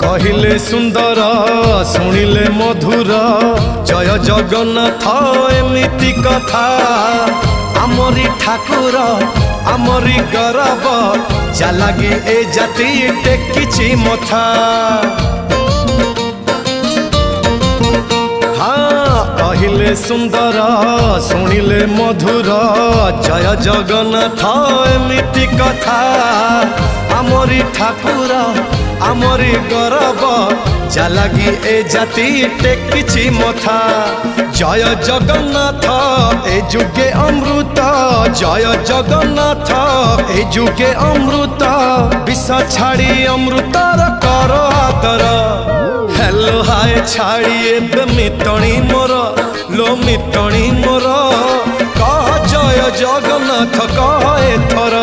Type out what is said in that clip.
कहिले सुंदर शुणिले मधुर जय जगन्नाथ एमिति कथा आमरी ठाकुर आमरी गौरव जालागी ए जाति टेकिछि मथा। हाँ कहिले सुंदर शुणिले मधुर जय जगन्नाथ एमिति कथा आमरी ठाकुर आमरी गौरव जालागी ए जाति टेकिछि मथा। जय जगन्नाथ ए जुगे अमृत जय जगन्नाथ ए जुगे अमृत विष छाड़ी अमृतर कर आदर। हेलो हाय छाड़ी एबे मितणी मोर लो मितणी मोर कह जय जगन्नाथ कह एथर।